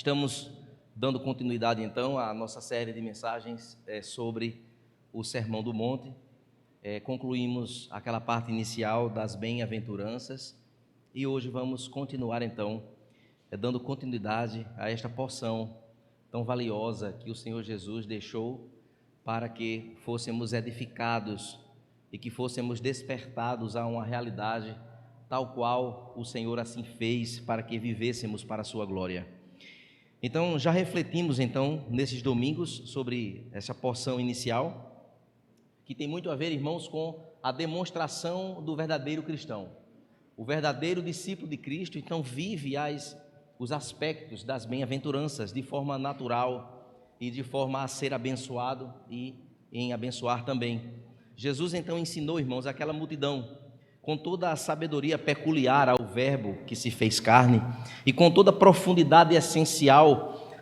Estamos dando continuidade então à nossa série de mensagens sobre o Sermão do Monte. Concluímos aquela parte inicial das bem-aventuranças e hoje vamos continuar então dando continuidade a esta porção tão valiosa que o Senhor Jesus deixou para que fôssemos edificados e que fôssemos despertados a uma realidade tal qual o Senhor assim fez para que vivêssemos para a sua glória. Então, já refletimos então nesses domingos sobre essa porção inicial, que tem muito a ver, irmãos, com a demonstração do verdadeiro cristão. O verdadeiro discípulo de Cristo, então, vive os aspectos das bem-aventuranças de forma natural e de forma a ser abençoado e em abençoar também. Jesus, então, ensinou, irmãos, aquela multidão, com toda a sabedoria peculiar ao verbo que se fez carne e com toda a profundidade essencial,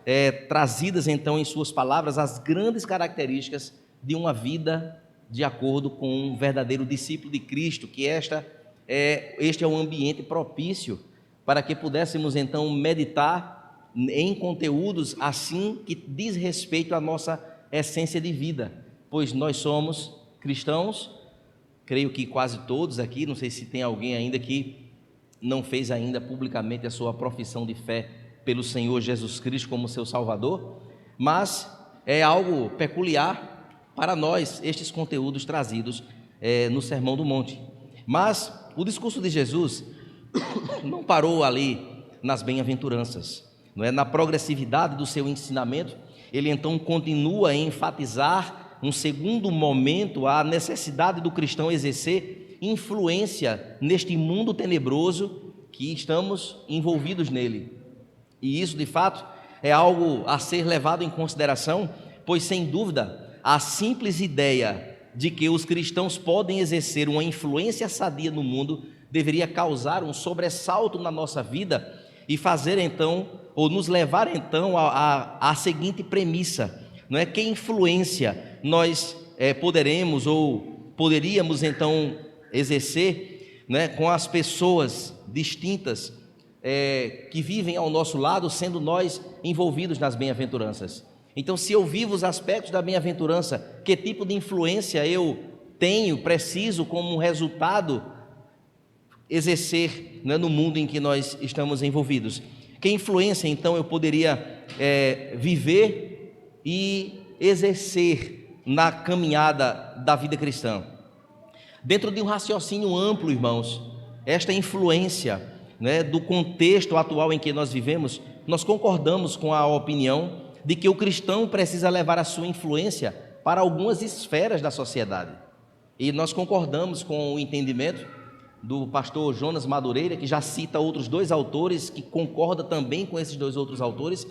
trazidas então em suas palavras as grandes características de uma vida de acordo com um verdadeiro discípulo de Cristo, que este é um ambiente propício para que pudéssemos então meditar em conteúdos assim que diz respeito à nossa essência de vida, pois nós somos cristãos. Creio que quase todos aqui, não sei se tem alguém ainda que não fez ainda publicamente a sua profissão de fé pelo Senhor Jesus Cristo como seu Salvador, mas é algo peculiar para nós estes conteúdos trazidos no Sermão do Monte. Mas o discurso de Jesus não parou ali nas bem-aventuranças, não é? Na progressividade do seu ensinamento, ele então continua a enfatizar um segundo momento, a necessidade do cristão exercer influência neste mundo tenebroso que estamos envolvidos nele. E isso, de fato, é algo a ser levado em consideração, pois, sem dúvida, a simples ideia de que os cristãos podem exercer uma influência sadia no mundo deveria causar um sobressalto na nossa vida e fazer, então, ou nos levar, então, à seguinte premissa, não é? Que influência nós poderíamos então exercer, né, com as pessoas distintas que vivem ao nosso lado, sendo nós envolvidos nas bem-aventuranças. Então, se eu vivo os aspectos da bem-aventurança, que tipo de influência eu preciso como resultado exercer, né, no mundo em que nós estamos envolvidos? Que influência então eu poderia viver e exercer na caminhada da vida cristã? Dentro de um raciocínio amplo, irmãos, esta influência, né, do contexto atual em que nós vivemos, nós concordamos com a opinião de que o cristão precisa levar a sua influência para algumas esferas da sociedade. E nós concordamos com o entendimento do pastor Jonas Madureira, que já cita outros dois autores, que concorda também com esses dois outros autores,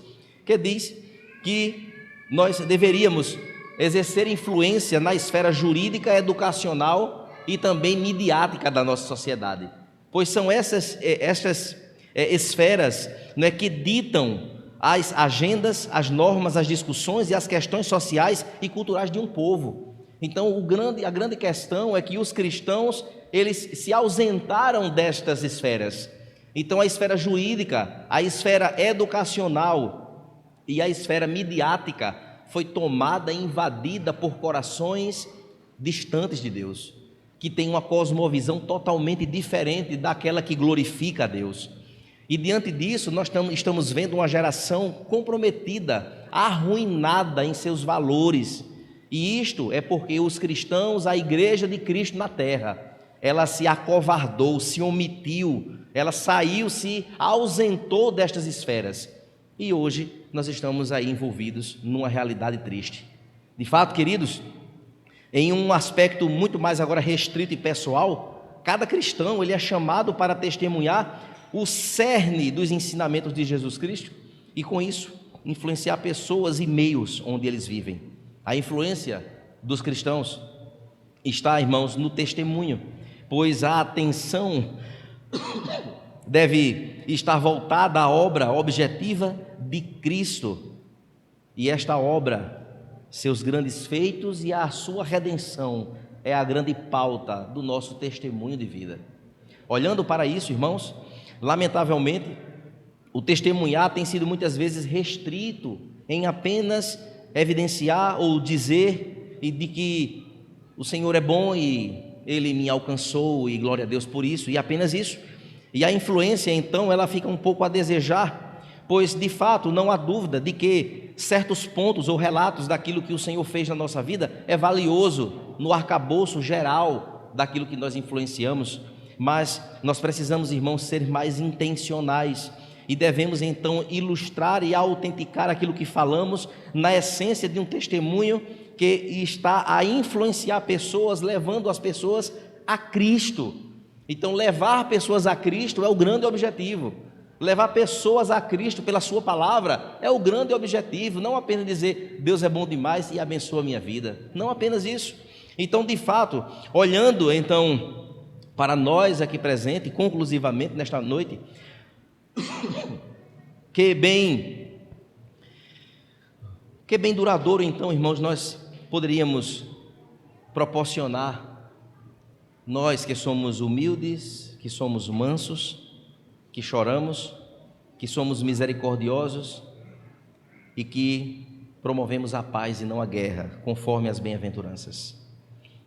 que diz que nós deveríamos exercer influência na esfera jurídica, educacional e também midiática da nossa sociedade, pois são essas esferas, né, que ditam as agendas, as normas, as discussões e as questões sociais e culturais de um povo. Então, a grande questão é que os cristãos, eles se ausentaram destas esferas. Então, a esfera jurídica, a esfera educacional e a esfera midiática foi tomada e invadida por corações distantes de Deus, que têm uma cosmovisão totalmente diferente daquela que glorifica a Deus. E diante disso, nós estamos vendo uma geração comprometida, arruinada em seus valores. E isto é porque os cristãos, a igreja de Cristo na terra, ela se acovardou, se omitiu, ela saiu, se ausentou destas esferas. E hoje nós estamos aí envolvidos numa realidade triste. De fato, queridos, em um aspecto muito mais agora restrito e pessoal, cada cristão ele é chamado para testemunhar o cerne dos ensinamentos de Jesus Cristo e, com isso, influenciar pessoas e meios onde eles vivem. A influência dos cristãos está, irmãos, no testemunho, pois a atenção deve estar voltada à obra objetiva de Cristo, e esta obra, seus grandes feitos e a sua redenção é a grande pauta do nosso testemunho de vida. Olhando para isso, irmãos, lamentavelmente O testemunhar tem sido muitas vezes restrito em apenas evidenciar ou dizer de que o Senhor é bom e Ele me alcançou e glória a Deus por isso, e apenas isso. E a influência então ela fica um pouco a desejar, pois de fato não há dúvida de que certos pontos ou relatos daquilo que o Senhor fez na nossa vida é valioso no arcabouço geral daquilo que nós influenciamos, mas nós precisamos, irmãos, ser mais intencionais e devemos então ilustrar e autenticar aquilo que falamos na essência de um testemunho que está a influenciar pessoas, levando as pessoas a Cristo. Então levar pessoas a Cristo é o grande objetivo. Levar pessoas a Cristo pela sua palavra é o grande objetivo, não apenas dizer Deus é bom demais e abençoa a minha vida, não apenas isso. Então, de fato, olhando então para nós aqui presentes, conclusivamente nesta noite, que bem duradouro então, irmãos, nós poderíamos proporcionar, nós que somos humildes, que somos mansos, que choramos, que somos misericordiosos e que promovemos a paz e não a guerra, conforme as bem-aventuranças.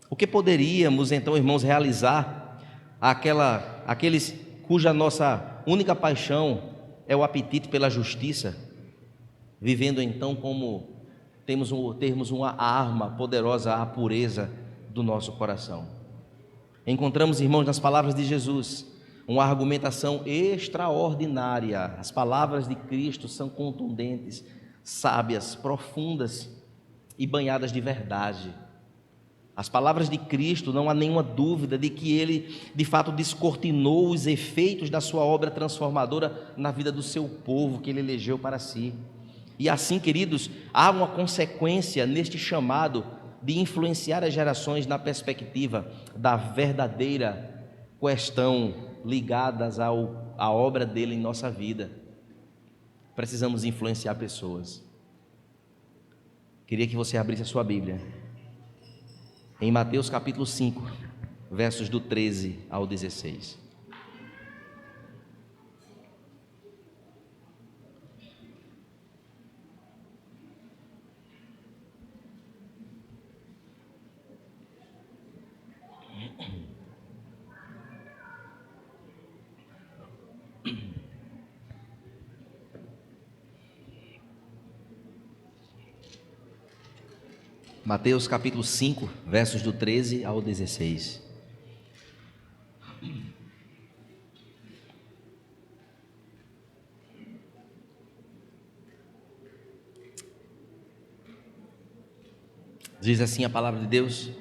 O que poderíamos então, irmãos, realizar aqueles cuja nossa única paixão é o apetite pela justiça, vivendo então como termos uma arma poderosa, a pureza do nosso coração. Encontramos, irmãos, nas palavras de Jesus, uma argumentação extraordinária. As palavras de Cristo são contundentes, sábias, profundas e banhadas de verdade. As palavras de Cristo, não há nenhuma dúvida de que Ele, de fato, descortinou os efeitos da sua obra transformadora na vida do seu povo, que Ele elegeu para si. E assim, queridos, há uma consequência neste chamado de influenciar as gerações na perspectiva da verdadeira questão ligadas à obra dele em nossa vida. Precisamos influenciar pessoas. Queria que você abrisse a sua Bíblia em Mateus capítulo 5, versos do 13 ao 16. Mateus capítulo 5, versos do 13 ao 16. Diz assim a palavra de Deus: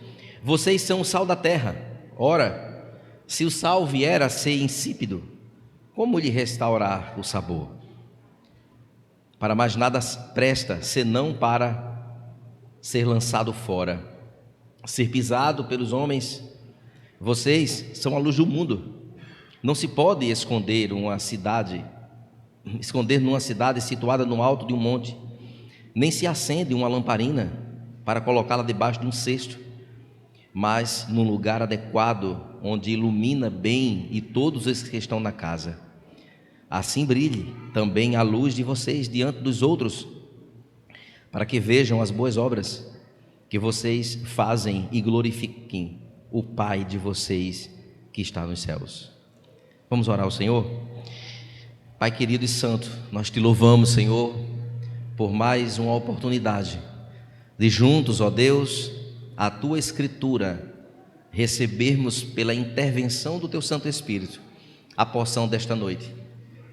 vocês são o sal da terra. Ora, se o sal vier a ser insípido, como lhe restaurar o sabor? Para mais nada presta, senão para ser lançado fora, ser pisado pelos homens. Vocês são a luz do mundo. Não se pode esconder numa cidade situada no alto de um monte, nem se acende uma lamparina para colocá-la debaixo de um cesto, mas num lugar adequado, onde ilumina bem e todos os que estão na casa. Assim brilhe também a luz de vocês diante dos outros, para que vejam as boas obras que vocês fazem e glorifiquem o Pai de vocês que está nos céus. Vamos orar ao Senhor? Pai querido e santo, nós te louvamos, Senhor, por mais uma oportunidade de juntos, ó Deus, a Tua Escritura, recebermos pela intervenção do Teu Santo Espírito a porção desta noite.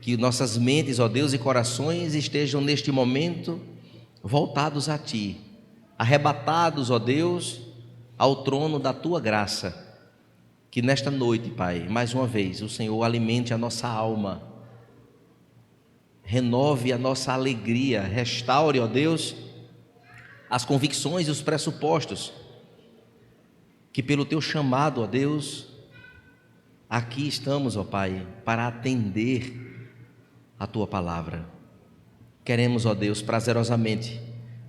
Que nossas mentes, ó Deus, e corações estejam neste momento voltados a Ti, arrebatados, ó Deus, ao trono da Tua graça. Que nesta noite, Pai, mais uma vez, o Senhor alimente a nossa alma, renove a nossa alegria, restaure, ó Deus, as convicções e os pressupostos, que pelo Teu chamado, ó Deus, aqui estamos, ó Pai, para atender a Tua palavra. Queremos, ó Deus, prazerosamente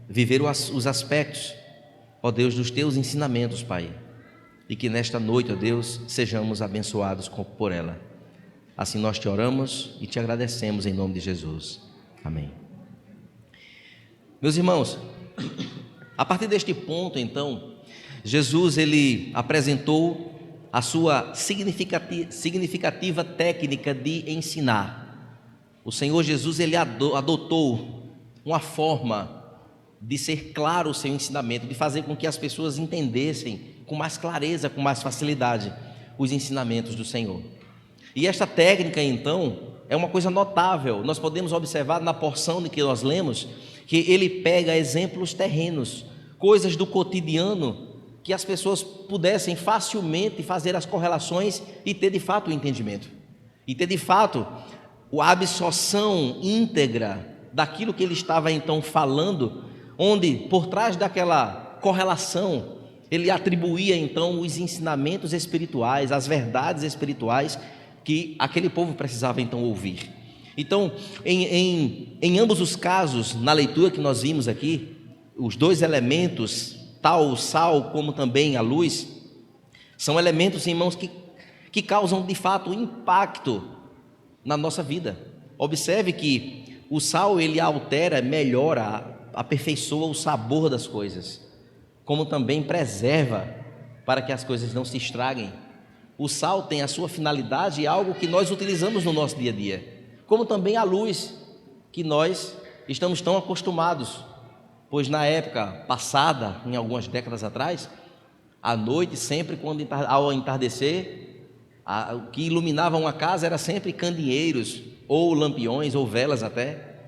viver os aspectos, ó Deus, dos Teus ensinamentos, Pai, e que nesta noite, ó Deus, sejamos abençoados por ela. Assim nós te oramos e te agradecemos em nome de Jesus. Amém. Meus irmãos, a partir deste ponto, então, Jesus ele apresentou a sua significativa técnica de ensinar. O Senhor Jesus ele adotou uma forma de ser claro o seu ensinamento, de fazer com que as pessoas entendessem com mais clareza, com mais facilidade, os ensinamentos do Senhor. E esta técnica, então, é uma coisa notável. Nós podemos observar na porção de que nós lemos, que ele pega exemplos terrenos, coisas do cotidiano, que as pessoas pudessem facilmente fazer as correlações e ter de fato o entendimento. E ter de fato a absorção íntegra daquilo que ele estava então falando, onde por trás daquela correlação, ele atribuía então os ensinamentos espirituais, as verdades espirituais que aquele povo precisava então ouvir. Então, em ambos os casos, na leitura que nós vimos aqui, os dois elementos, tal o sal como também a luz, são elementos, irmãos, que causam de fato impacto na nossa vida. Observe que o sal ele altera, melhora, aperfeiçoa o sabor das coisas, como também preserva para que as coisas não se estraguem. O sal tem a sua finalidade e algo que nós utilizamos no nosso dia a dia, como também a luz, que nós estamos tão acostumados, pois na época passada, em algumas décadas atrás, à noite, sempre ao entardecer, o que iluminava uma casa era sempre candeeiros, ou lampiões, ou velas até,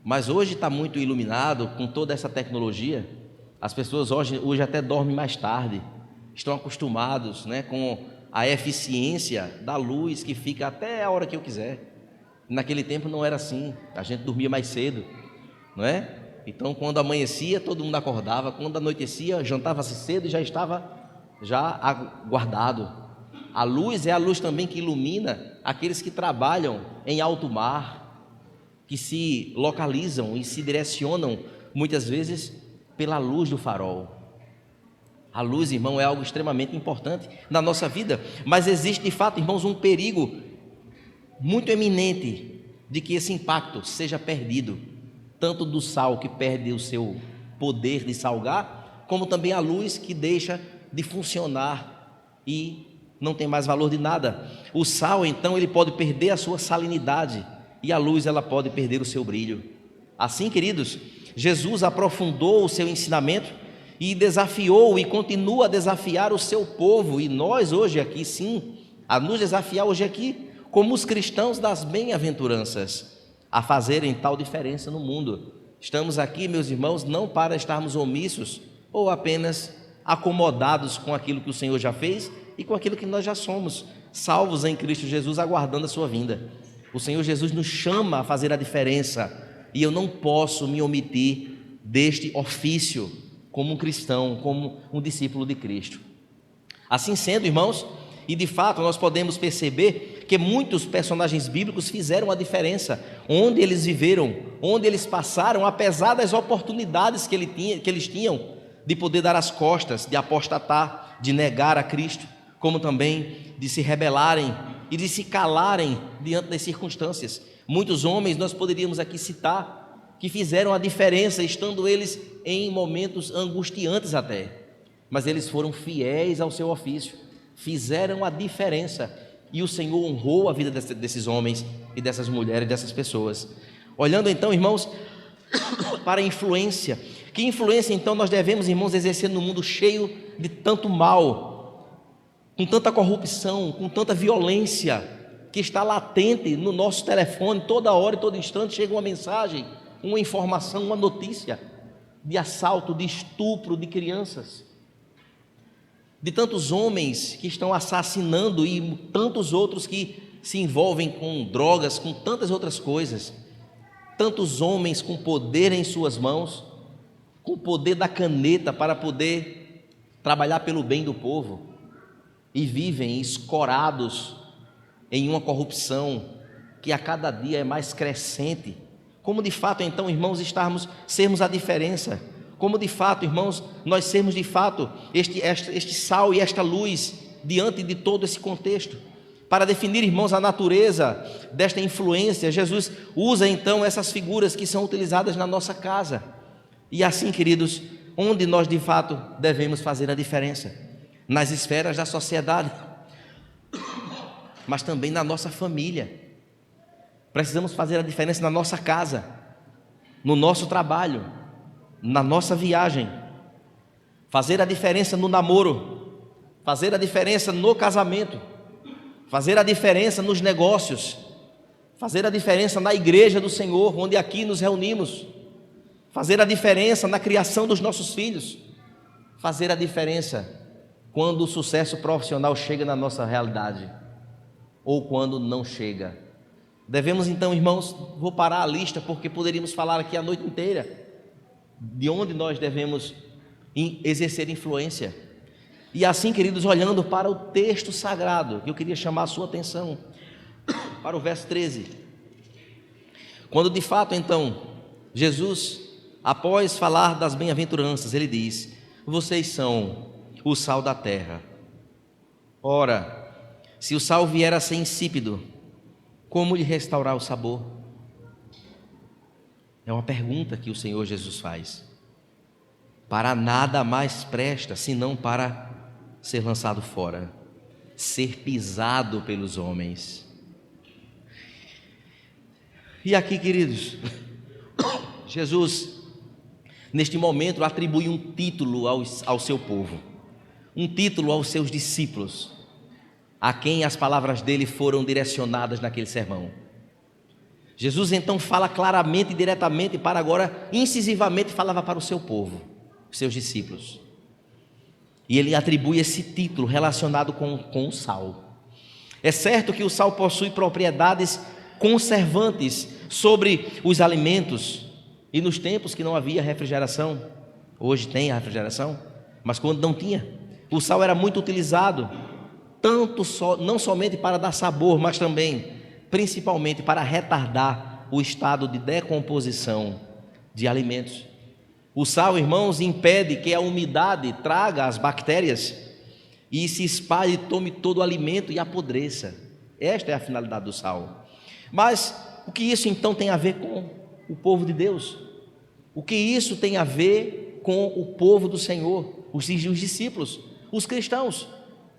mas hoje está muito iluminado com toda essa tecnologia. As pessoas hoje até dormem mais tarde, estão acostumados, né, com a eficiência da luz que fica até a hora que eu quiser. Naquele tempo não era assim, a gente dormia mais cedo, não é? Então quando amanhecia todo mundo acordava, quando anoitecia jantava-se cedo e já estava guardado. A luz é a luz também que ilumina aqueles que trabalham em alto mar, que se localizam e se direcionam muitas vezes pela luz do farol. A luz, irmão, é algo extremamente importante na nossa vida, mas existe de fato, irmãos, um perigo muito eminente de que esse impacto seja perdido, tanto do sal que perde o seu poder de salgar, como também a luz que deixa de funcionar e não tem mais valor de nada. O sal, então, ele pode perder a sua salinidade e a luz, ela pode perder o seu brilho. Assim, queridos, Jesus aprofundou o seu ensinamento e desafiou e continua a desafiar o seu povo, e nós hoje aqui, sim, a nos desafiar hoje aqui, como os cristãos das bem-aventuranças, a fazerem tal diferença no mundo. Estamos aqui, meus irmãos, não para estarmos omissos ou apenas acomodados com aquilo que o Senhor já fez e com aquilo que nós já somos, salvos em Cristo Jesus, aguardando a sua vinda. O Senhor Jesus nos chama a fazer a diferença, e eu não posso me omitir deste ofício como um cristão, como um discípulo de Cristo. Assim sendo, irmãos, e de fato nós podemos perceber que muitos personagens bíblicos fizeram a diferença, onde eles viveram, onde eles passaram, apesar das oportunidades que eles tinham de poder dar as costas, de apostatar, de negar a Cristo, como também de se rebelarem e de se calarem diante das circunstâncias. Muitos homens nós poderíamos aqui citar que fizeram a diferença, estando eles em momentos angustiantes até, mas eles foram fiéis ao seu ofício, fizeram a diferença, e o Senhor honrou a vida desses homens e dessas mulheres, dessas pessoas. Olhando então, irmãos, para a influência, que influência então nós devemos, irmãos, exercer no mundo cheio de tanto mal, com tanta corrupção, com tanta violência, que está latente no nosso telefone, toda hora e todo instante chega uma mensagem, uma informação, uma notícia de assalto, de estupro de crianças, de tantos homens que estão assassinando e tantos outros que se envolvem com drogas, com tantas outras coisas, tantos homens com poder em suas mãos, com o poder da caneta para poder trabalhar pelo bem do povo, e vivem escorados em uma corrupção que a cada dia é mais crescente. Como de fato, então, irmãos, sermos a diferença, como de fato, irmãos, nós sermos de fato este sal e esta luz diante de todo esse contexto. Para definir, irmãos, a natureza desta influência, Jesus usa então essas figuras que são utilizadas na nossa casa. E assim, queridos, onde nós de fato devemos fazer a diferença? Nas esferas da sociedade, mas também na nossa família. Precisamos fazer a diferença na nossa casa, no nosso trabalho, na nossa viagem. Fazer a diferença no namoro, fazer a diferença no casamento, fazer a diferença nos negócios, fazer a diferença na igreja do Senhor, onde aqui nos reunimos, fazer a diferença na criação dos nossos filhos, fazer a diferença quando o sucesso profissional chega na nossa realidade, ou quando não chega. Devemos então, irmãos, vou parar a lista, porque poderíamos falar aqui a noite inteira, de onde nós devemos exercer influência. E assim, queridos, olhando para o texto sagrado, eu queria chamar a sua atenção para o verso 13, quando de fato então Jesus, após falar das bem-aventuranças, ele diz: vocês são o sal da terra. Ora, se o sal vier a ser insípido, como lhe restaurar o sabor? É uma pergunta que o Senhor Jesus faz. Para nada mais presta, senão para ser lançado fora, ser pisado pelos homens. E aqui, queridos, Jesus, neste momento, atribui um título ao seu povo, um título aos seus discípulos, a quem as palavras dele foram direcionadas naquele sermão. Jesus então fala claramente e diretamente, para agora, incisivamente, falava para o seu povo, os seus discípulos. E ele atribui esse título relacionado com o sal. É certo que o sal possui propriedades conservantes sobre os alimentos, e nos tempos que não havia refrigeração, hoje tem a refrigeração, mas quando não tinha, o sal era muito utilizado, não somente para dar sabor, mas também, principalmente, para retardar o estado de decomposição de alimentos. O sal, irmãos, impede que a umidade traga as bactérias e se espalhe, tome todo o alimento e apodreça. Esta é a finalidade do sal. Mas o que isso então tem a ver com o povo de Deus? O que isso tem a ver com o povo do Senhor, os discípulos, os cristãos?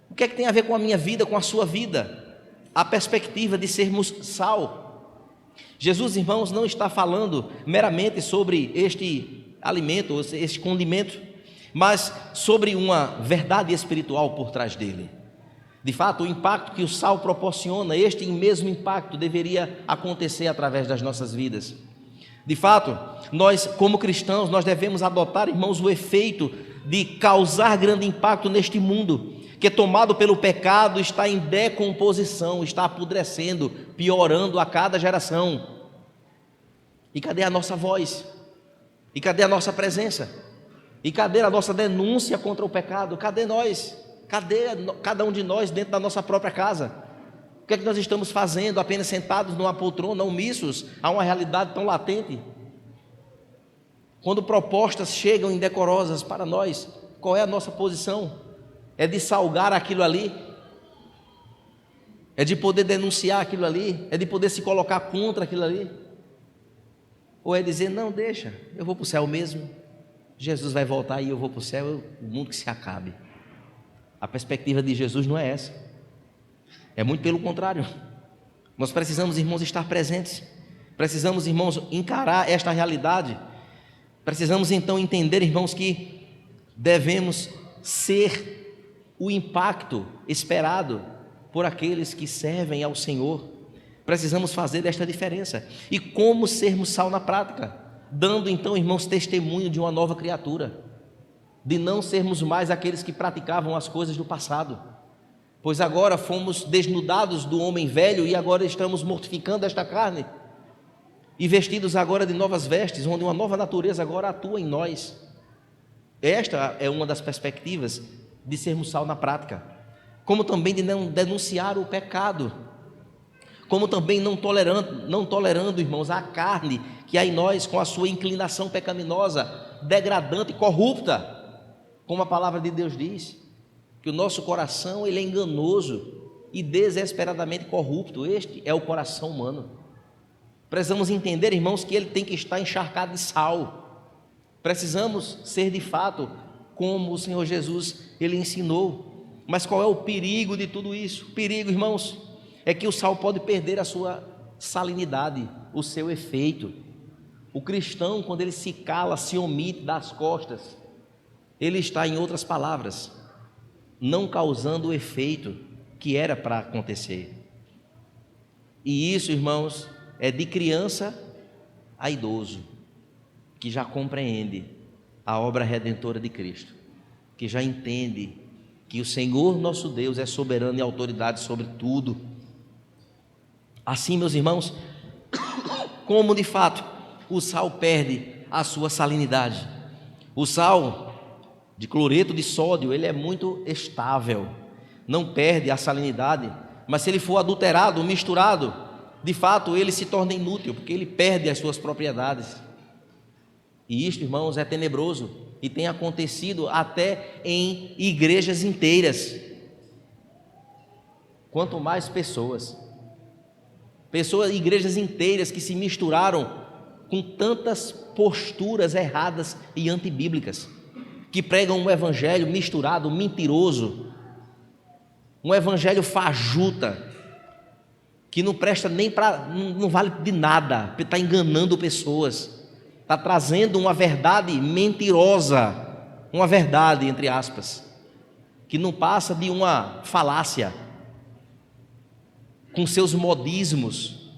O que é que tem a ver com a minha vida, com a sua vida? A perspectiva de sermos sal. Jesus, irmãos, não está falando meramente sobre este alimento, este condimento, mas sobre uma verdade espiritual por trás dele. De fato, o impacto que o sal proporciona, este mesmo impacto deveria acontecer através das nossas vidas. De fato, nós como cristãos, nós devemos adotar, irmãos, o efeito de causar grande impacto neste mundo, que tomado pelo pecado está em decomposição, está apodrecendo, piorando a cada geração. E cadê a nossa voz? E cadê a nossa presença? E cadê a nossa denúncia contra o pecado? Cadê nós? Cadê cada um de nós dentro da nossa própria casa? O que é que nós estamos fazendo apenas sentados numa poltrona, omissos a uma realidade tão latente? Quando propostas chegam indecorosas para nós, qual é a nossa posição? É de salgar aquilo ali? É de poder denunciar aquilo ali? É de poder se colocar contra aquilo ali? Ou é dizer, não, deixa, eu vou para o céu mesmo, Jesus vai voltar e eu vou para o céu, o mundo que se acabe. A perspectiva de Jesus não é essa, é muito pelo contrário. Nós precisamos, irmãos, estar presentes, precisamos, irmãos, encarar esta realidade, precisamos então entender, irmãos, que devemos ser o impacto esperado por aqueles que servem ao Senhor. Precisamos fazer esta diferença. E como sermos sal na prática? Dando então, irmãos, testemunho de uma nova criatura, de não sermos mais aqueles que praticavam as coisas do passado, pois agora fomos desnudados do homem velho e agora estamos mortificando esta carne e vestidos agora de novas vestes, onde uma nova natureza agora atua em nós. Esta é uma das perspectivas de sermos sal na prática, como também de não denunciar o pecado, como também não tolerando, irmãos, a carne que há em nós com a sua inclinação pecaminosa, degradante e corrupta, como a palavra de Deus diz, que o nosso coração ele é enganoso, e desesperadamente corrupto. Este é o coração humano. Precisamos entender, irmãos, que ele tem que estar encharcado de sal. Precisamos ser de fato como o Senhor Jesus, ele ensinou. Mas qual é o perigo de tudo isso? O perigo, irmãos, é que o sal pode perder a sua salinidade, o seu efeito. O cristão, quando ele se cala, se omite das costas, ele está, em outras palavras, não causando o efeito que era para acontecer. E isso, irmãos, é de criança a idoso, que já compreende a obra redentora de Cristo, que já entende que o Senhor nosso Deus é soberano e autoridade sobre tudo. Assim, meus irmãos, como de fato o sal perde a sua salinidade. O sal de cloreto de sódio, ele é muito estável, não perde a salinidade, mas se ele for adulterado, misturado, de fato ele se torna inútil, porque ele perde as suas propriedades. E isto, irmãos, é tenebroso e tem acontecido até em igrejas inteiras. Quanto mais igrejas inteiras que se misturaram com tantas posturas erradas e antibíblicas, que pregam um evangelho misturado, mentiroso, um evangelho fajuta, que não presta nem para, não vale de nada, está enganando pessoas, está trazendo uma verdade mentirosa, uma verdade, entre aspas, que não passa de uma falácia, com seus modismos,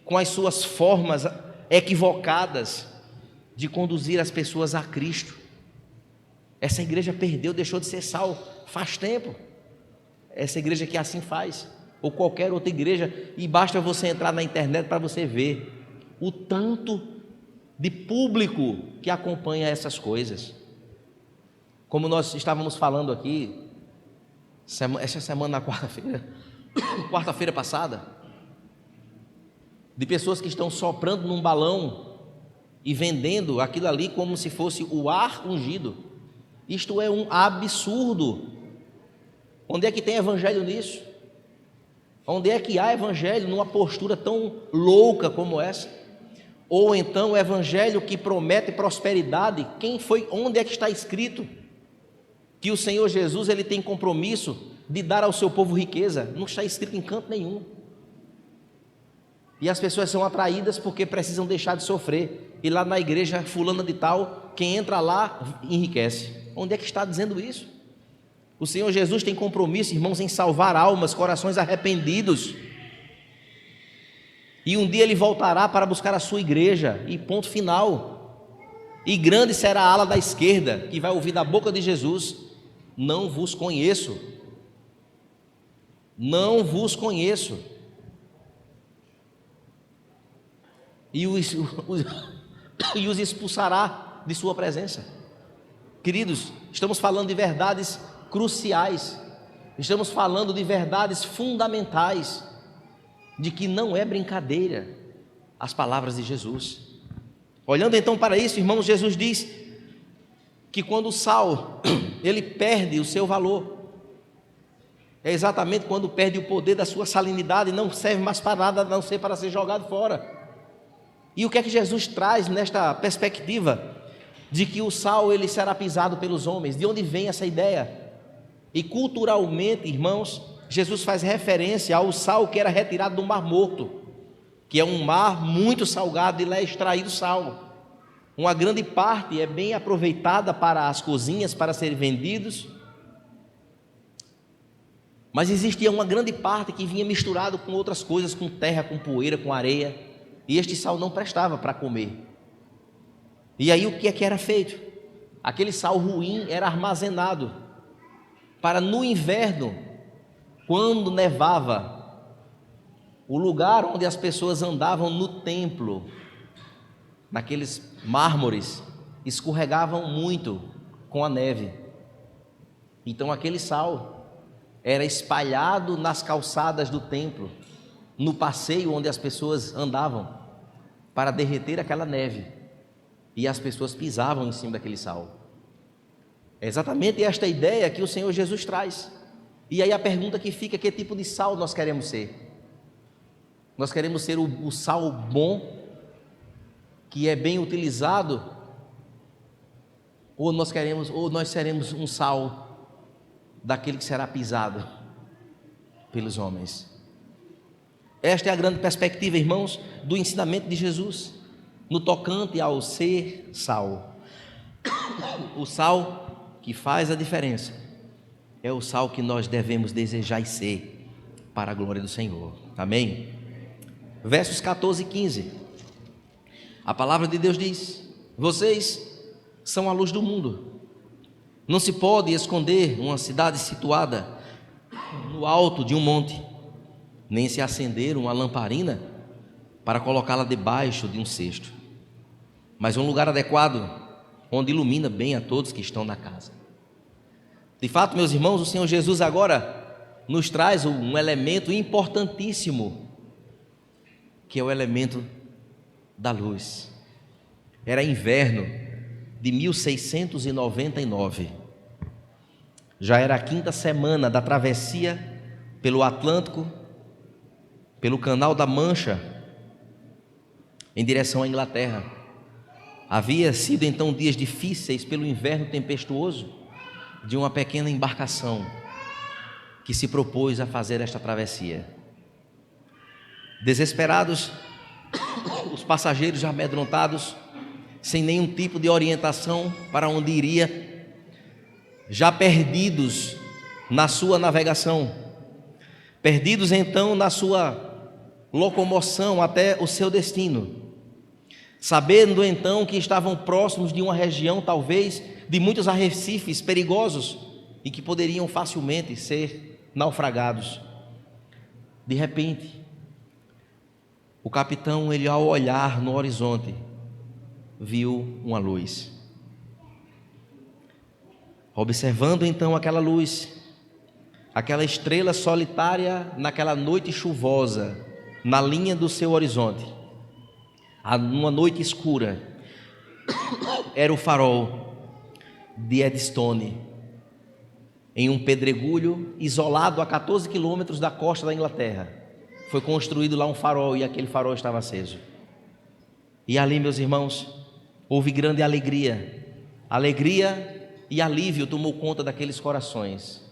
com as suas formas equivocadas de conduzir as pessoas a Cristo. Essa igreja perdeu, deixou de ser sal faz tempo. Essa igreja que assim faz, ou qualquer outra igreja, e basta você entrar na internet para você ver o tanto de público que acompanha essas coisas. Como nós estávamos falando aqui essa semana, na quarta-feira passada, de pessoas que estão soprando num balão e vendendo aquilo ali como se fosse o ar ungido. Isto é um absurdo. Onde é que tem evangelho nisso? Onde é que há evangelho numa postura tão louca como essa? Ou então o evangelho que promete prosperidade? Onde é que está escrito que o Senhor Jesus ele tem compromisso de dar ao seu povo riqueza? Não está escrito em canto nenhum. E as pessoas são atraídas porque precisam deixar de sofrer. E lá na igreja fulana de tal, quem entra lá enriquece. Onde é que está dizendo isso? O Senhor Jesus tem compromisso, irmãos, em salvar almas, corações arrependidos. E um dia ele voltará para buscar a sua igreja, e ponto final. E grande será a ala da esquerda, que vai ouvir da boca de Jesus: não vos conheço. Não vos conheço. E os expulsará de sua presença. Queridos, estamos falando de verdades cruciais, estamos falando de verdades fundamentais, de que não é brincadeira as palavras de Jesus. Olhando então para isso, irmãos, Jesus diz que quando o sal ele perde o seu valor, é exatamente quando perde o poder da sua salinidade, não serve mais para nada a não ser para ser jogado fora. E o que é que Jesus traz nesta perspectiva de que o sal ele será pisado pelos homens? De onde vem essa ideia? E culturalmente, irmãos, Jesus faz referência ao sal que era retirado do Mar Morto, que é um mar muito salgado, e lá é extraído sal. Uma grande parte é bem aproveitada para as cozinhas, para serem vendidos, mas existia uma grande parte que vinha misturado com outras coisas, com terra, com poeira, com areia, e este sal não prestava para comer. E aí o que é que era feito? Aquele sal ruim era armazenado para no inverno, quando nevava, o lugar onde as pessoas andavam no templo, naqueles mármores, escorregavam muito com a neve. Então aquele sal era espalhado nas calçadas do templo, no passeio onde as pessoas andavam, para derreter aquela neve, e as pessoas pisavam em cima daquele sal. É exatamente esta ideia que o Senhor Jesus traz. E aí a pergunta que fica: que tipo de sal nós queremos ser? Nós queremos ser o sal bom, que é bem utilizado, ou nós seremos um sal daquele que será pisado pelos homens? Esta é a grande perspectiva, irmãos, do ensinamento de Jesus no tocante ao ser sal. O sal que faz a diferença é o sal que nós devemos desejar e ser para a glória do Senhor. Amém? Versos 14 e 15. A palavra de Deus diz: vocês são a luz do mundo. Não se pode esconder uma cidade situada no alto de um monte, nem se acender uma lamparina para colocá-la debaixo de um cesto, mas um lugar adequado, onde ilumina bem a todos que estão na casa. De fato, meus irmãos, o Senhor Jesus agora nos traz um elemento importantíssimo, que é o elemento da luz. Era inverno de 1699, já era a 5ª semana da travessia pelo Atlântico, pelo Canal da Mancha, em direção à Inglaterra. Havia sido então dias difíceis pelo inverno tempestuoso de uma pequena embarcação que se propôs a fazer esta travessia. Desesperados, os passageiros já amedrontados, sem nenhum tipo de orientação para onde iria, já perdidos na sua navegação, perdidos então na sua locomoção até o seu destino, sabendo então que estavam próximos de uma região talvez de muitos arrecifes perigosos e que poderiam facilmente ser naufragados. De repente, o capitão, ele ao olhar no horizonte, viu uma luz. Observando então aquela luz, aquela estrela solitária naquela noite chuvosa, na linha do seu horizonte, numa noite escura, era o farol de Eddystone, em um pedregulho isolado a 14 quilômetros da costa da Inglaterra. Foi construído lá um farol e aquele farol estava aceso. E ali, meus irmãos, houve grande alegria e alívio tomou conta daqueles corações,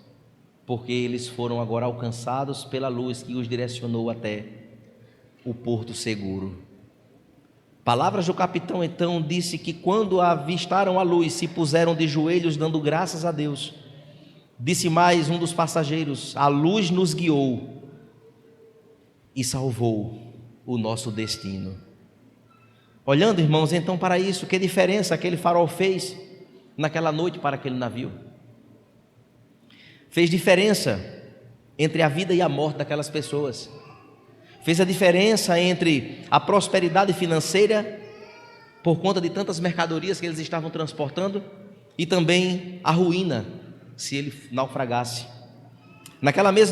porque eles foram agora alcançados pela luz que os direcionou até o porto seguro. Palavras do capitão então disse que quando avistaram a luz, se puseram de joelhos dando graças a Deus. Disse mais um dos passageiros: a luz nos guiou e salvou o nosso destino. Olhando, irmãos, então para isso, que diferença aquele farol fez naquela noite para aquele navio? Fez diferença entre a vida e a morte daquelas pessoas. Fez a diferença entre a prosperidade financeira, por conta de tantas mercadorias que eles estavam transportando, e também a ruína, se ele naufragasse.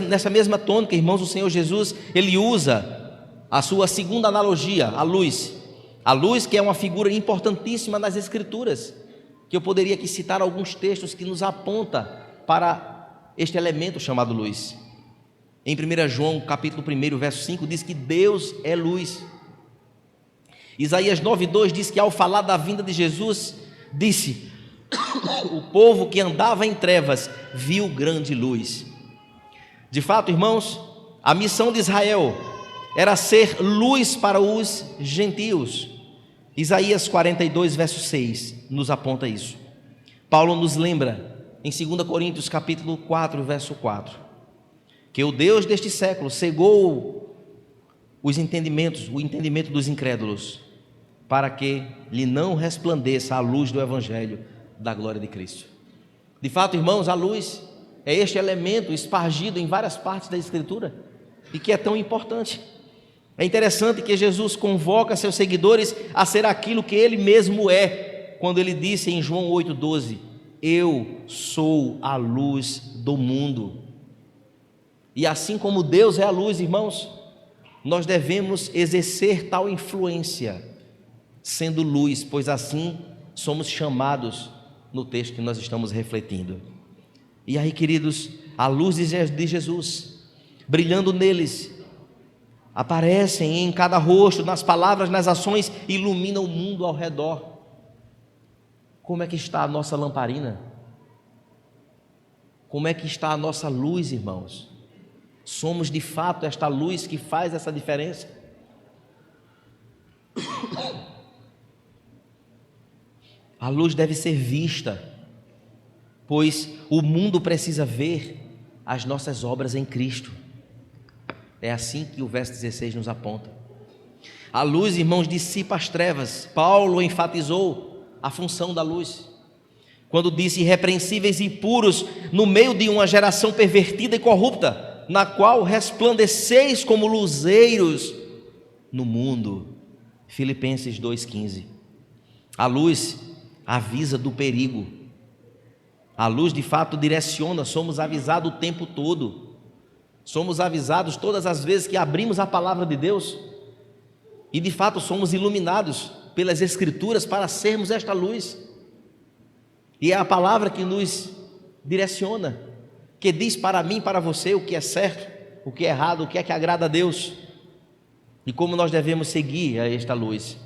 Nessa mesma tônica, irmãos, o Senhor Jesus, ele usa a sua segunda analogia, a luz. A luz, que é uma figura importantíssima nas Escrituras, que eu poderia aqui citar alguns textos que nos aponta para este elemento chamado luz. Em 1 João, capítulo 1, verso 5, diz que Deus é luz. Isaías 9:2 diz que ao falar da vinda de Jesus, disse: o povo que andava em trevas viu grande luz. De fato, irmãos, a missão de Israel era ser luz para os gentios. Isaías 42, verso 6, nos aponta isso. Paulo nos lembra, em 2 Coríntios, capítulo 4, verso 4, que o Deus deste século cegou o entendimento dos incrédulos, para que lhe não resplandeça a luz do Evangelho da glória de Cristo. De fato, irmãos, a luz é este elemento espargido em várias partes da Escritura e que é tão importante. É interessante que Jesus convoca seus seguidores a ser aquilo que ele mesmo é, quando ele disse em João 8,12: eu sou a luz do mundo. E assim como Deus é a luz, irmãos, nós devemos exercer tal influência, sendo luz, pois assim somos chamados no texto que nós estamos refletindo. E aí, queridos, a luz de Jesus, brilhando neles, aparecem em cada rosto, nas palavras, nas ações, iluminam o mundo ao redor. Como é que está a nossa lamparina? Como é que está a nossa luz, irmãos? Somos de fato esta luz que faz essa diferença? A luz deve ser vista, pois o mundo precisa ver as nossas obras em Cristo. É assim que o verso 16 nos aponta. A luz, irmãos, dissipa as trevas. Paulo enfatizou a função da luz quando disse: irrepreensíveis e puros no meio de uma geração pervertida e corrupta, na qual resplandeceis como luzeiros no mundo. Filipenses 2,15. A luz avisa do perigo. A luz de fato direciona, somos avisados o tempo todo. Somos avisados todas as vezes que abrimos a palavra de Deus. E de fato somos iluminados pelas Escrituras para sermos esta luz. E é a palavra que nos direciona, que diz para mim e para você o que é certo, o que é errado, o que é que agrada a Deus e como nós devemos seguir a esta luz.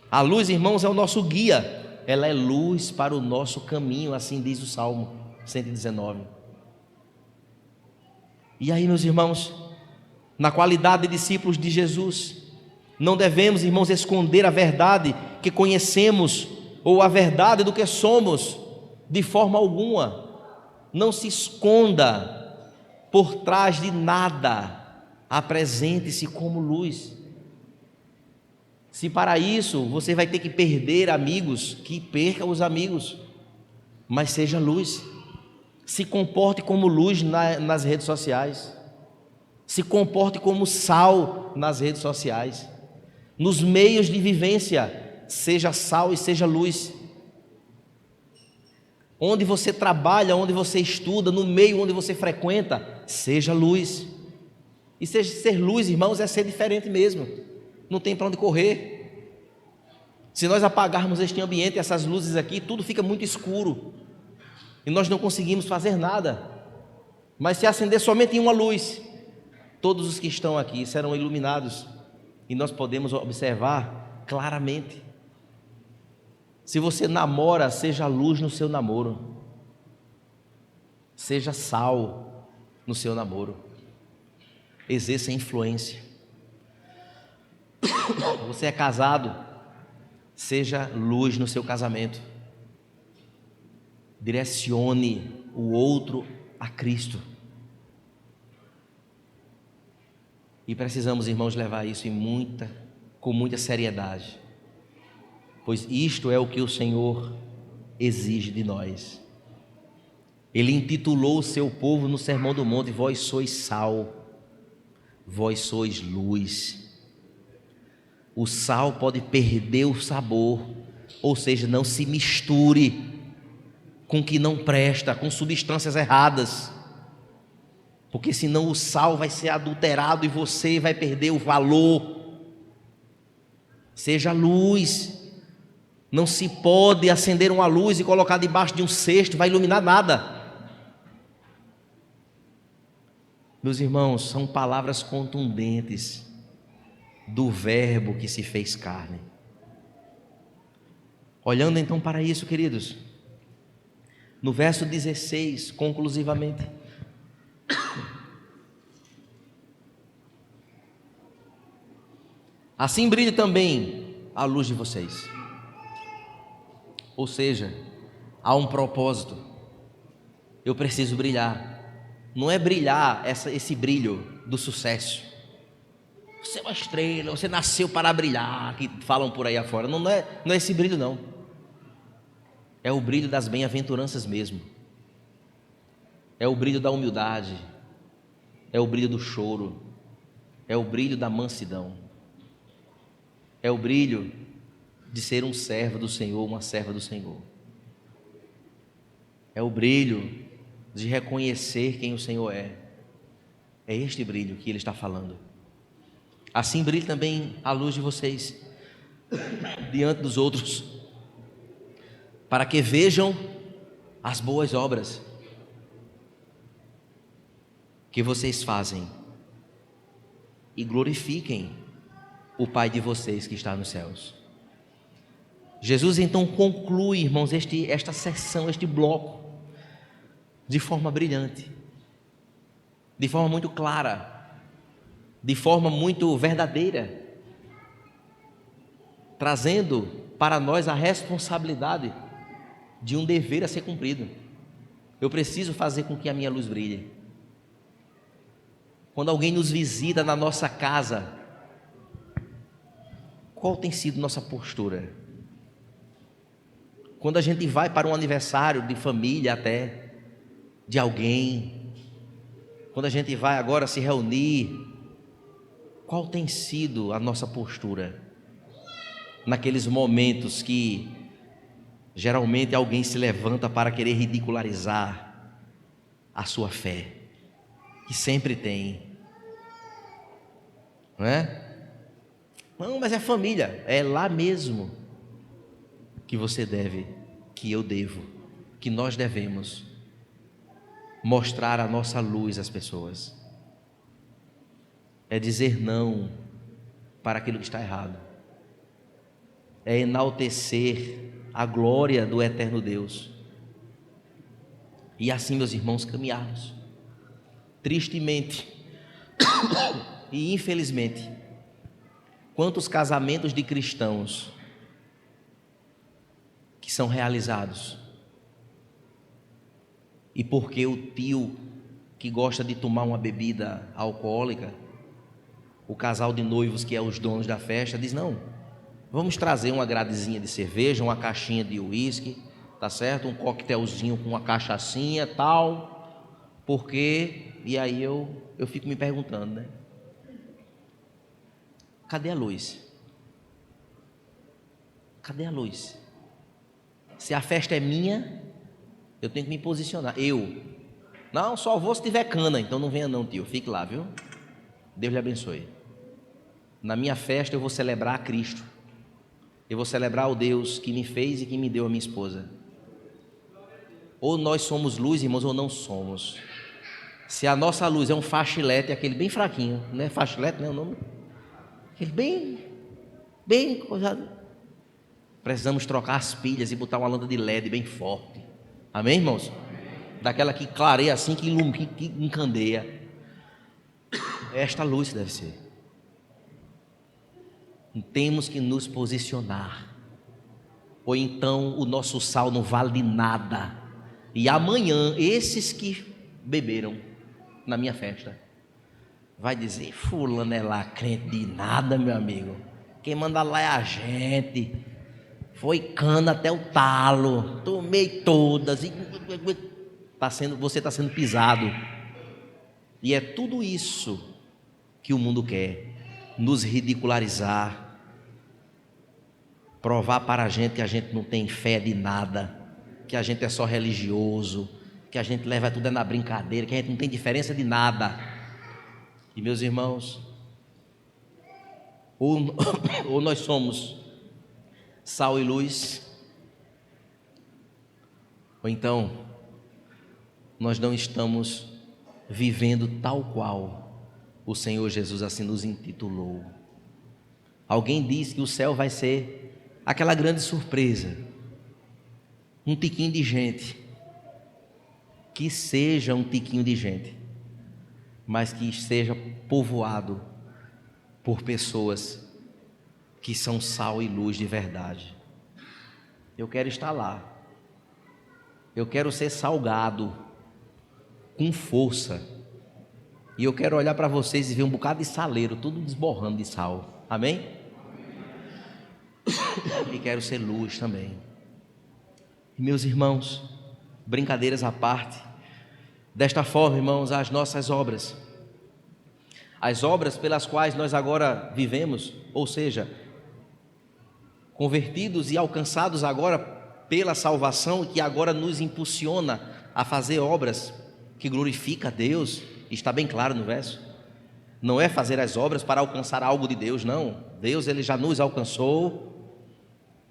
A luz, irmãos, é o nosso guia, ela é luz para o nosso caminho, assim diz o Salmo 119. E aí, meus irmãos, na qualidade de discípulos de Jesus, não devemos, irmãos, esconder a verdade que conhecemos ou a verdade do que somos, de forma alguma. Não se esconda por trás de nada, apresente-se como luz. Se para isso você vai ter que perder amigos, que perca os amigos, mas seja luz. Se comporte como luz nas redes sociais, se comporte como sal nas redes sociais, nos meios de vivência, seja sal e seja luz. Onde você trabalha, onde você estuda, no meio onde você frequenta, seja luz. E ser luz, irmãos, é ser diferente mesmo. Não tem para onde correr. Se nós apagarmos este ambiente, essas luzes aqui, tudo fica muito escuro e nós não conseguimos fazer nada. Mas se acender somente uma luz, todos os que estão aqui serão iluminados e nós podemos observar claramente. Se você namora, seja luz no seu namoro, seja sal no seu namoro, exerça influência. Você é casado, seja luz no seu casamento, direcione o outro a Cristo. E precisamos, irmãos, levar isso com muita seriedade, pois isto é o que o Senhor exige de nós. Ele intitulou o seu povo no Sermão do Monte: vós sois sal, vós sois luz. O sal pode perder o sabor, ou seja, não se misture com o que não presta, com substâncias erradas, porque senão o sal vai ser adulterado e você vai perder o valor. Seja luz. Não se pode acender uma luz e colocar debaixo de um cesto, vai iluminar nada. Meus irmãos, são palavras contundentes do Verbo que se fez carne. Olhando então para isso, queridos, no verso 16, conclusivamente, assim brilhe também a luz de vocês. Ou seja, há um propósito. Eu preciso brilhar. Não é brilhar esse brilho do sucesso. Você é uma estrela, você nasceu para brilhar, que falam por aí afora. Não é esse brilho, não. É o brilho das bem-aventuranças mesmo. É o brilho da humildade. É o brilho do choro. É o brilho da mansidão. É o brilho de ser um servo do Senhor, uma serva do Senhor. É o brilho de reconhecer quem o Senhor é. É este brilho que Ele está falando. Assim brilhe também a luz de vocês diante dos outros, para que vejam as boas obras que vocês fazem e glorifiquem o Pai de vocês que está nos céus. Jesus então conclui, irmãos, esta sessão, este bloco, de forma brilhante, de forma muito clara, de forma muito verdadeira, trazendo para nós a responsabilidade de um dever a ser cumprido. Eu preciso fazer com que a minha luz brilhe. Quando alguém nos visita na nossa casa, qual tem sido nossa postura? Quando a gente vai para um aniversário de família até, de alguém, quando a gente vai agora se reunir, qual tem sido a nossa postura? Naqueles momentos que geralmente alguém se levanta para querer ridicularizar a sua fé, que sempre tem, não é? Não, mas é família, é lá mesmo que você deve, que eu devo, que nós devemos mostrar a nossa luz às pessoas. É dizer não para aquilo que está errado. É enaltecer a glória do eterno Deus. E assim, meus irmãos, caminharmos. Tristemente e infelizmente, quantos casamentos de cristãos que são realizados e porque o tio que gosta de tomar uma bebida alcoólica, o casal de noivos que é os donos da festa, diz: não, vamos trazer uma gradezinha de cerveja, uma caixinha de uísque, tá certo? Um coquetelzinho com uma cachaçinha, tal, porque... E aí eu fico me perguntando, né? Cadê a luz? Cadê a luz? Se a festa é minha, eu tenho que me posicionar. Não, só vou se tiver cana, então não venha não, tio, fique lá, viu? Deus lhe abençoe. Na minha festa eu vou celebrar a Cristo. Eu vou celebrar o Deus que me fez e que me deu a minha esposa. Ou nós somos luz, irmãos, ou não somos. Se a nossa luz é um fachilete, aquele bem fraquinho, não é fachilete, não é o nome? Aquele bem coisado. Precisamos trocar as pilhas e botar uma lâmpada de LED bem forte. Amém, irmãos? Daquela que clareia assim, que ilumina, que encandeia. Esta luz deve ser. Temos que nos posicionar, ou então o nosso sal não vale de nada, e amanhã esses que beberam na minha festa vai dizer: fulano é lá crente de nada, meu amigo, quem manda lá é a gente, foi cana até o talo, tomei todas, e você está sendo pisado. E é tudo isso que o mundo quer: nos ridicularizar, provar para a gente não tem fé de nada, que a gente é só religioso, que a gente leva tudo na brincadeira, que a gente não tem diferença de nada. E meus irmãos, ou nós somos sal e luz, ou então nós não estamos vivendo tal qual o Senhor Jesus assim nos intitulou. Alguém diz que o céu vai ser aquela grande surpresa, um tiquinho de gente, que seja um tiquinho de gente, mas que seja povoado por pessoas que são sal e luz de verdade. Eu quero estar lá, eu quero ser salgado, com força, e eu quero olhar para vocês e ver um bocado de saleiro, tudo desborrando de sal, amém? E quero ser luz também. E meus irmãos, brincadeiras à parte, desta forma, irmãos, as nossas obras, as obras pelas quais nós agora vivemos, ou seja, convertidos e alcançados agora pela salvação, que agora nos impulsiona a fazer obras que glorifica a Deus, está bem claro no verso. Não é fazer as obras para alcançar algo de Deus, não. Deus, Ele já nos alcançou,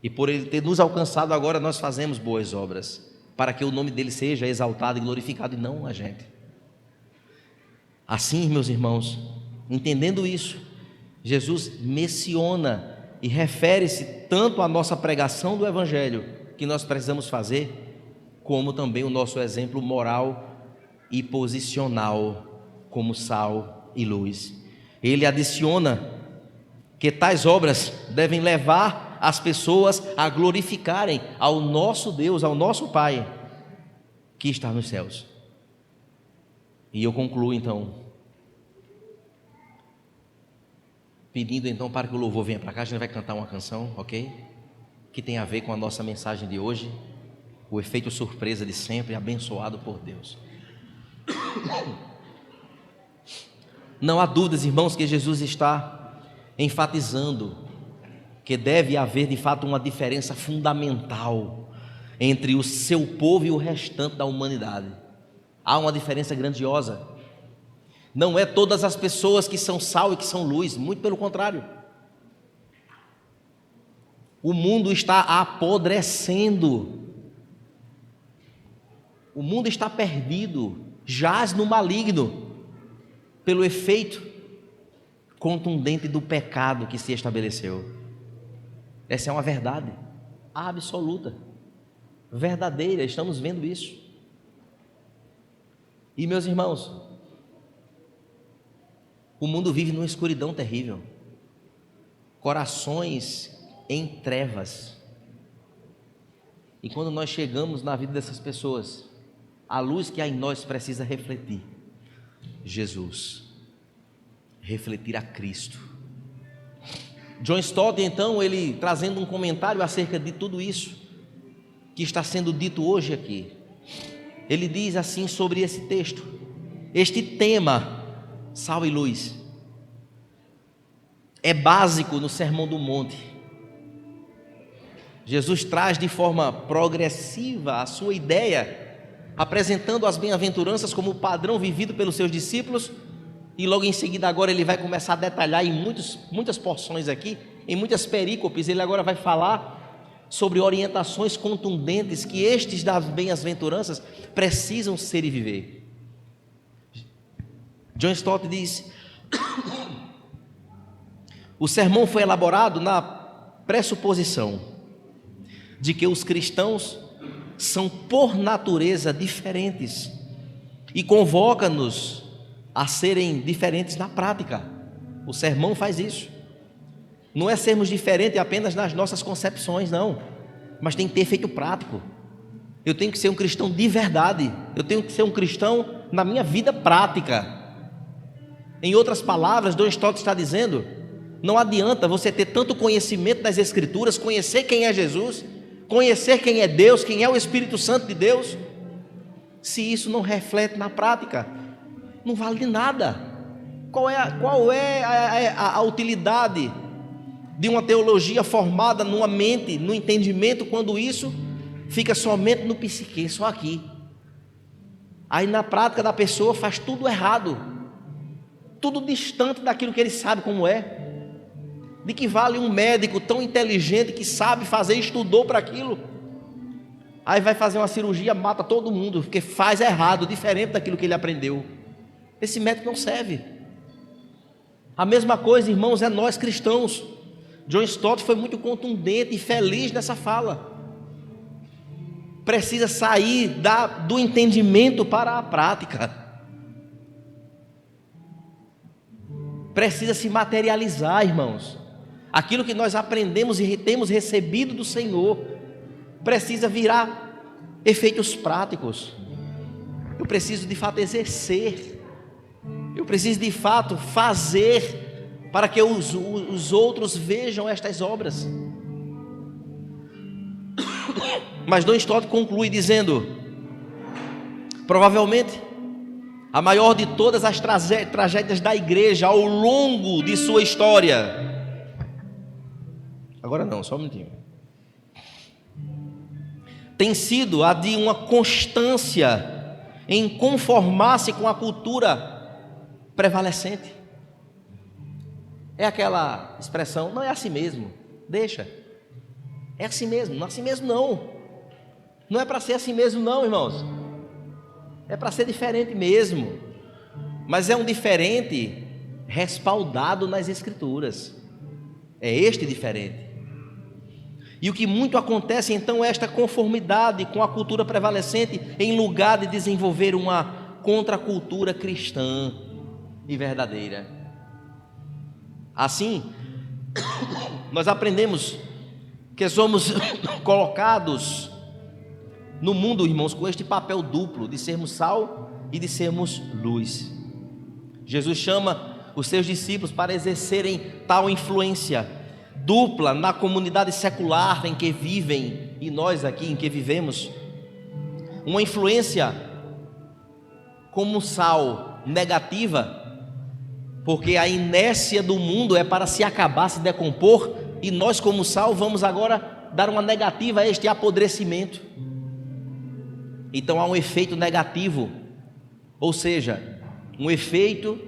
e por Ele ter nos alcançado agora nós fazemos boas obras, para que o nome dEle seja exaltado e glorificado, e não a gente. Assim, meus irmãos, entendendo isso, Jesus menciona e refere-se tanto à nossa pregação do Evangelho que nós precisamos fazer, como também o nosso exemplo moral e posicional como sal e luz. Ele adiciona que tais obras devem levar as pessoas a glorificarem ao nosso Deus, ao nosso Pai, que está nos céus. E eu concluo então, pedindo então para que o louvor venha para cá. A gente vai cantar uma canção, ok? Que tem a ver com a nossa mensagem de hoje, o efeito surpresa de sempre, abençoado por Deus. Não há dúvidas, irmãos, que Jesus está enfatizando que deve haver de fato uma diferença fundamental entre o seu povo e o restante da humanidade. Há uma diferença grandiosa. Não é todas as pessoas que são sal e que são luz, muito pelo contrário. O mundo está apodrecendo, o mundo está perdido, jaz no maligno, pelo efeito contundente do pecado que se estabeleceu. Essa é uma verdade absoluta, verdadeira, estamos vendo isso. E meus irmãos, o mundo vive numa escuridão terrível, corações em trevas. E quando nós chegamos na vida dessas pessoas, a luz que há em nós precisa refletir Jesus, refletir a Cristo. John Stott, então, ele trazendo um comentário acerca de tudo isso que está sendo dito hoje aqui, ele diz assim sobre esse texto: este tema, sal e luz, é básico no Sermão do Monte. Jesus traz de forma progressiva a sua ideia, apresentando as bem-aventuranças como padrão vivido pelos seus discípulos, e logo em seguida agora ele vai começar a detalhar em muitas porções aqui, em muitas perícopes. Ele agora vai falar sobre orientações contundentes que estes das bem-aventuranças precisam ser e viver. John Stott diz: o sermão foi elaborado na pressuposição de que os cristãos são por natureza diferentes e convoca-nos a serem diferentes na prática. O sermão faz isso. Não é sermos diferentes apenas nas nossas concepções, não, mas tem que ter efeito prático. Eu tenho que ser um cristão de verdade, eu tenho que ser um cristão na minha vida prática. Em outras palavras, John Stott está dizendo: não adianta você ter tanto conhecimento das Escrituras, conhecer quem é Jesus, conhecer quem é Deus, quem é o Espírito Santo de Deus, se isso não reflete na prática, não vale de nada. Qual é a utilidade de uma teologia formada numa mente, no entendimento, quando isso fica somente no psique, só aqui? Aí na prática da pessoa faz tudo errado, tudo distante daquilo que ele sabe como é. De que vale um médico tão inteligente que sabe fazer, estudou para aquilo, aí vai fazer uma cirurgia, mata todo mundo, porque faz errado, diferente daquilo que ele aprendeu. Esse médico não serve. A mesma coisa, irmãos, é nós cristãos. John Stott foi muito contundente e feliz nessa fala. Precisa sair do entendimento para a prática. Precisa se materializar, irmãos. Aquilo que nós aprendemos e temos recebido do Senhor precisa virar efeitos práticos. Eu preciso de fato exercer, eu preciso de fato fazer, para que os outros vejam estas obras. Mas John Stott conclui dizendo: provavelmente a maior de todas as tragédias da igreja ao longo de sua história, agora não, só um minutinho, tem sido a de uma constância em conformar-se com a cultura prevalecente. É aquela expressão: não é assim mesmo, deixa, é assim mesmo. Não é assim mesmo não é para ser assim mesmo não, irmãos, é para ser diferente mesmo. mas é um diferente respaldado nas Escrituras. É este diferente. E o que muito acontece então é esta conformidade com a cultura prevalecente, em lugar de desenvolver uma contracultura cristã e verdadeira. Assim, nós aprendemos que somos colocados no mundo, irmãos, com este papel duplo de sermos sal e de sermos luz. Jesus chama os seus discípulos para exercerem tal influência dupla na comunidade secular em que vivem, e nós aqui em que vivemos. Uma influência como sal negativa, porque a inércia do mundo é para se acabar, se decompor, e nós como sal vamos agora dar uma negativa a este apodrecimento. Então há um efeito negativo, ou seja, um efeito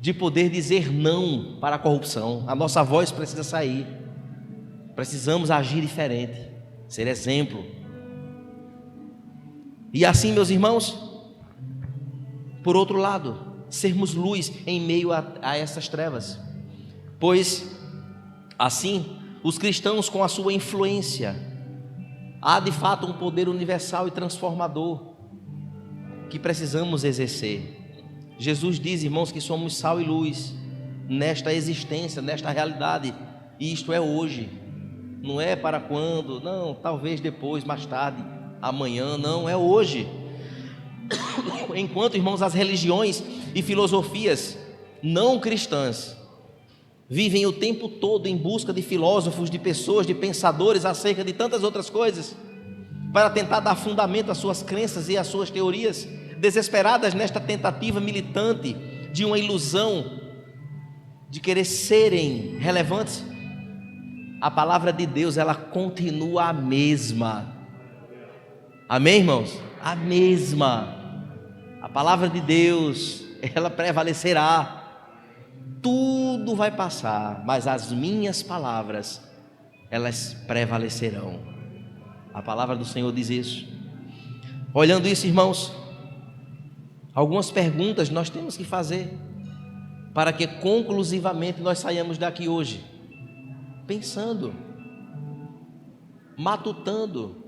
de poder dizer não para a corrupção. A nossa voz precisa sair, precisamos agir diferente, ser exemplo. E assim, meus irmãos, por outro lado, sermos luz em meio a essas trevas, pois assim os cristãos, com a sua influência, há de fato um poder universal e transformador que precisamos exercer. Jesus diz, irmãos, que somos sal e luz nesta existência, nesta realidade, e isto é hoje, não é para quando, não, talvez depois, mais tarde, amanhã, não, é hoje. Enquanto, irmãos, as religiões e filosofias não cristãs vivem o tempo todo em busca de filósofos, de pessoas, de pensadores acerca de tantas outras coisas, para tentar dar fundamento às suas crenças e às suas teorias, desesperadas nesta tentativa militante de uma ilusão de querer serem relevantes, a palavra de Deus, ela continua a mesma. Amém, irmãos? A mesma. A palavra de Deus, ela prevalecerá. Tudo vai passar, mas as minhas palavras, elas prevalecerão. A palavra do Senhor diz isso. Olhando isso, irmãos, algumas perguntas nós temos que fazer para que conclusivamente nós saiamos daqui hoje pensando, matutando,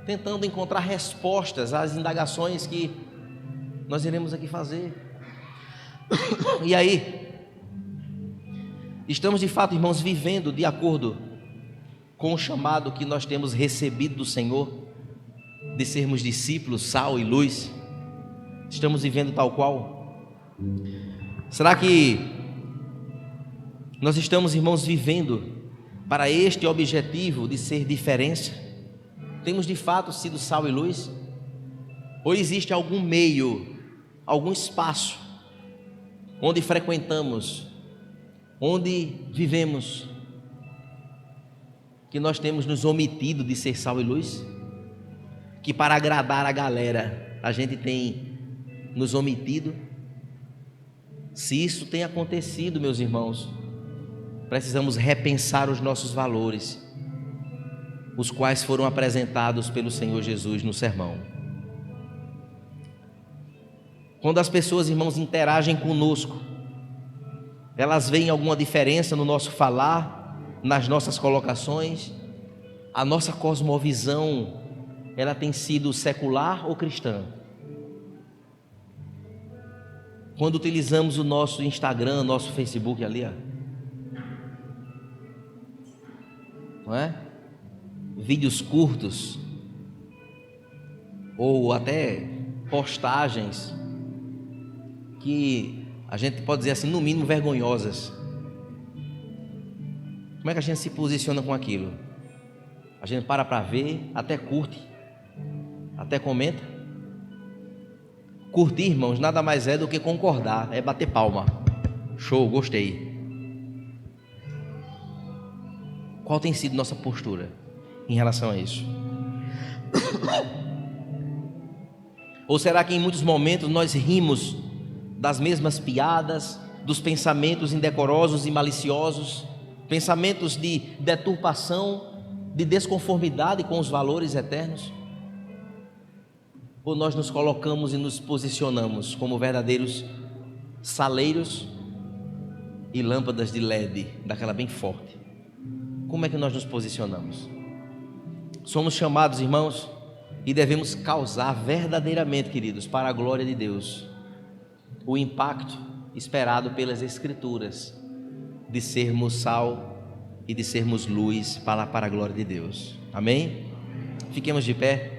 tentando encontrar respostas às indagações que nós iremos aqui fazer. E aí, estamos de fato, irmãos, vivendo de acordo com o chamado que nós temos recebido do Senhor, de sermos discípulos, sal e luz? Estamos vivendo tal qual? Será que nós estamos, irmãos, vivendo para este objetivo de ser diferença? Temos de fato sido sal e luz? Ou existe algum meio, algum espaço onde frequentamos, onde vivemos, que nós temos nos omitido de ser sal e luz? Que para agradar a galera a gente tem nos omitido? Se isso tem acontecido, meus irmãos, precisamos repensar os nossos valores, os quais foram apresentados pelo Senhor Jesus no sermão. Quando as pessoas, irmãos, interagem conosco, elas veem alguma diferença no nosso falar, nas nossas colocações? A nossa cosmovisão, ela tem sido secular ou cristã? Quando utilizamos o nosso Instagram, nosso Facebook ali, ó, não é? Vídeos curtos, ou até postagens que a gente pode dizer assim, no mínimo vergonhosas. Como é que a gente se posiciona com aquilo? A gente para ver, até curte, até comenta. Curtir, irmãos, nada mais é do que concordar, é bater palma. Show, gostei. Qual tem sido nossa postura em relação a isso? Ou será que em muitos momentos nós rimos das mesmas piadas, dos pensamentos indecorosos e maliciosos, pensamentos de deturpação, de desconformidade com os valores eternos? Ou nós nos colocamos e nos posicionamos como verdadeiros saleiros e lâmpadas de LED, daquela bem forte? Como é que nós nos posicionamos? Somos chamados, irmãos, e devemos causar verdadeiramente, queridos, para a glória de Deus, o impacto esperado pelas Escrituras, de sermos sal e de sermos luz para a glória de Deus. Amém? Fiquemos de pé.